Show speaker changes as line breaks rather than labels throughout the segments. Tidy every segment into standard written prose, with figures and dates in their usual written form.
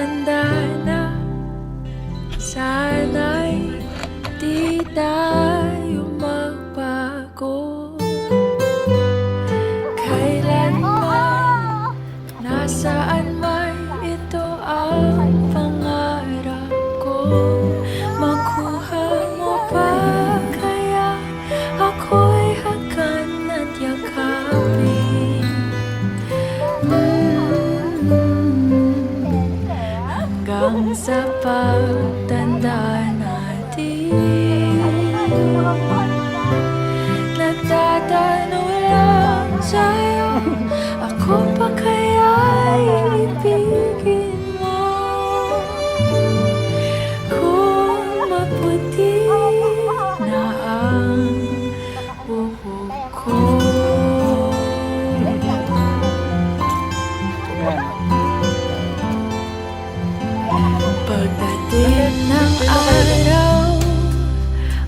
tanda na, sana'y di tayo magbago. Kailanman, nasaan man, ito ang pangarap ko. Makuha mo pa kaya ako'y hakan at yakapin. Hanggang sa pagtanda natin, nagtatanong lang sa'yo, ako pa kaya'y ibigin mo? Kung maputi na ang buhok ko. Pagdating ng araw,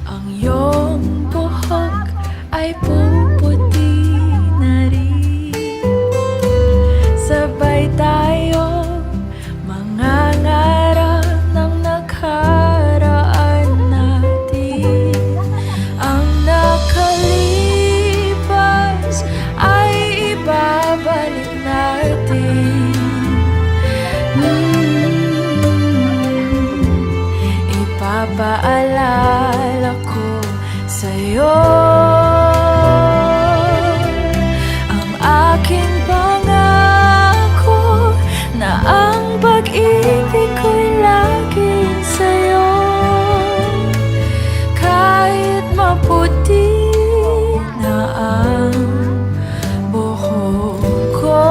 ang iyong buhok ay puputi na rin. Sabay tayo mangangarap ng nakaraan natin. Ang nakalipas ay ibabalik natin. Ipapaalala ko sa'yo ang aking pangako na ang pag-ibig ko'y laging sa'yo. Kahit maputi na ang buhok ko.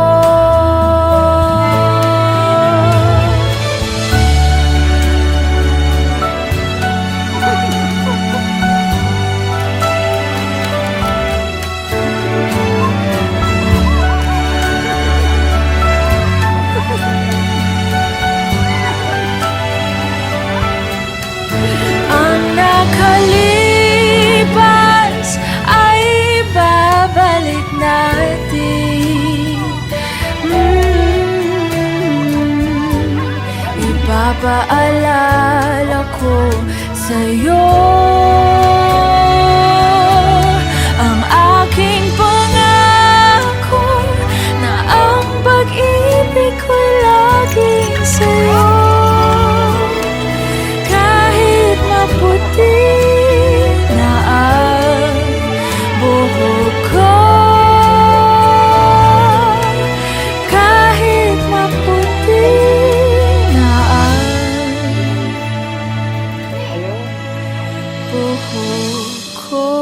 Nakalipas ay babalik natin. Ipapaalala ko sa'yo ang aking pangako na ang pag-ibig ko'y laging sa'yo. Kahit maputi na ang buhok ko, kahit maputi na ang buhok ko.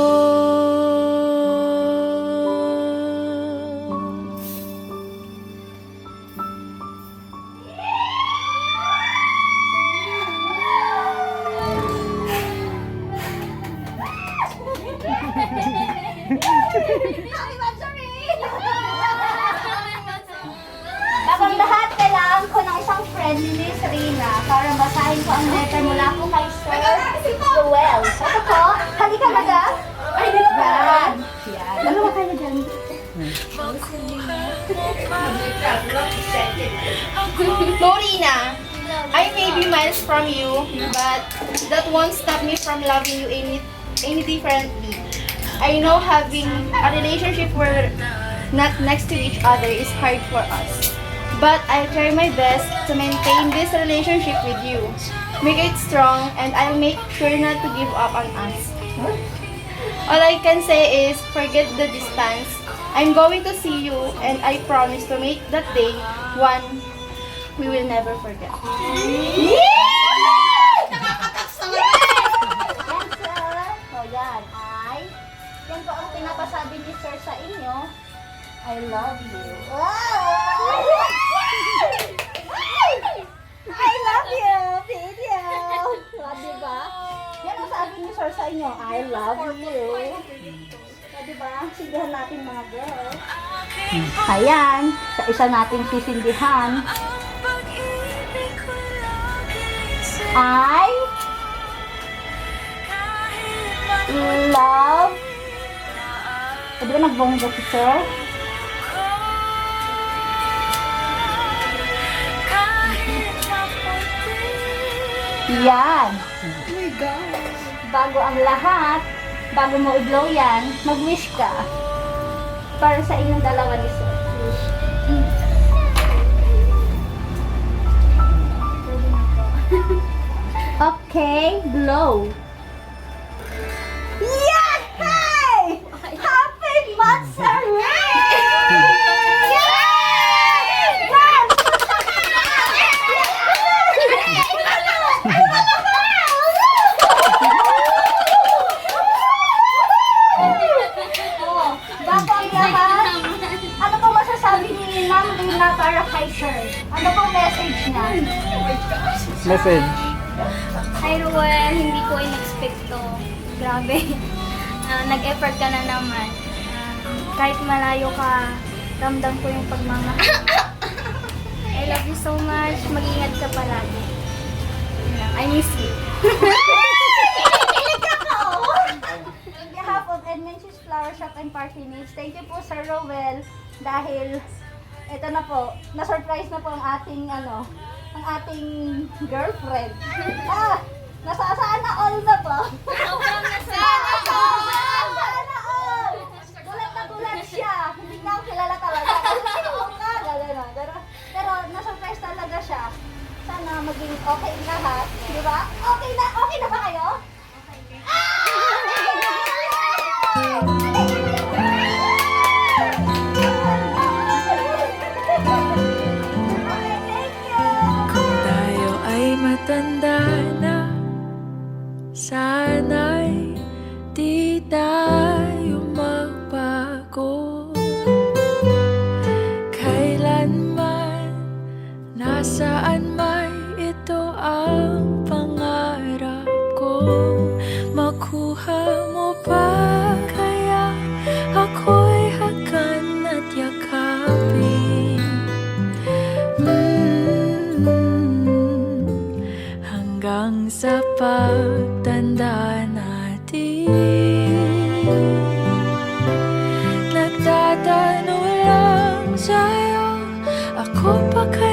Bagong lahat, kailangan ko ng isang friendly Miss Rina para basahin ko ang letter mula po kay Sir Joel. Ito po, halika maga. Ay, yan. Yan. Dalawa kayo dyan.
Lorena, I may be miles from you, but that won't stop me from loving you any differently. I know having a relationship where not next to each other is hard for us, but I'll try my best to maintain this relationship with you. Make it strong, and I'll make sure not to give up on us. All I can say is, forget the distance. I'm going to see you, and I promise to make that day one we will never forget.
Yan, sir. O yan, yan po ang pinapasabi ni Sir sa inyo. I love you. I love you, video. Diba? Yan ang sabi ni Sir sa inyo. I love you. Diba? Sindihan natin mga girls. Ayan, sa isa nating sisindihan. I love. Di ba nagbongga si Sir? Yan. Bago ang lahat, bago mo i-blow yan, mag-wish ka. Para sa inyong dalawa ni Sir. Okay, blow. Yes! Hey! Happy monthsary! Bago ang lahat, ano po masasabi ni Ma'am Lina para kay Sir? Ano po message niya?
Message.
Hi Ruel, hindi ko in-expect to. Grabe. Nag-effort ka na naman. Kahit malayo ka, ramdam ko yung pagmamahal. I love you so much. Mag-ingat ka palagi. I miss you.
On behalf of Edmund's Flower Shop and Party Needs, thank you po Sir Rowell dahil ito na po, na-surprise na po ang ating ang ating girlfriend. Nasasaan na all na po. Sana all! Gulat na gulat siya. Hindi na ako kilala talaga. Sino ka? Gano'n. Pero na-surprise talaga siya. Sana maging okay lahat. Di ba? Okay na ba kayo?
Kung tayo ay matanda na, sana'y di tayo magbago. Kailanman, nasaan may ito ang pangarap ko. Makuha mo ba kaya ako'y hakan at yakapin? Hanggang sa pagtanda natin, nagtatanong lang sa'yo, ako pa kaya